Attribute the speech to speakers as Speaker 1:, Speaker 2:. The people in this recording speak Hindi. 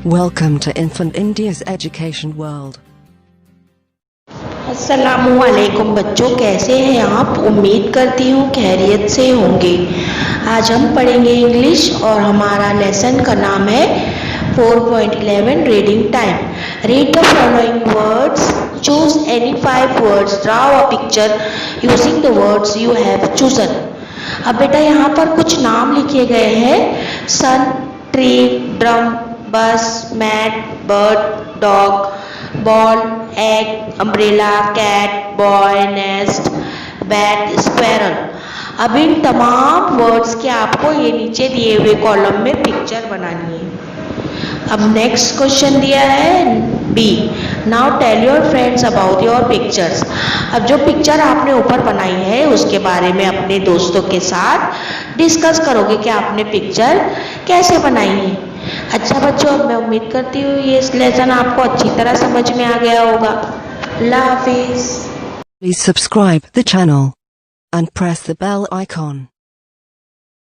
Speaker 1: Welcome to Infant India's Education World.
Speaker 2: अस्सलामुअलैकुम बच्चों, कैसे हैं आप? उम्मीद करती हूँ खैरियत से होंगे। आज हम पढ़ेंगे इंग्लिश और हमारा लेसन का नाम है 4.11 reading time. Read the following words, choose any 5 words, draw a picture using the words you have chosen. अब बेटा यहाँ पर कुछ नाम लिखे गए हैं। Sun, tree, drum, bus, mat, bird, dog, ball, egg, umbrella, cat, boy, nest, bat, squirrel. अब इन तमाम वर्ड्स के आपको ये नीचे दिए हुए कॉलम में पिक्चर बनानी है। अब नेक्स्ट क्वेश्चन दिया है B, now tell your friends about your pictures. अब जो पिक्चर आपने ऊपर बनाई है उसके बारे में अपने दोस्तों के साथ डिस्कस करोगे कि आपने पिक्चर कैसे बनाई है। अच्छा बच्चों, अब मैं उम्मीद करती हूँ ये लेसन आपको अच्छी तरह समझ में आ गया होगा। अल्लाह हाफिज।
Speaker 1: Please subscribe the channel and press the bell icon.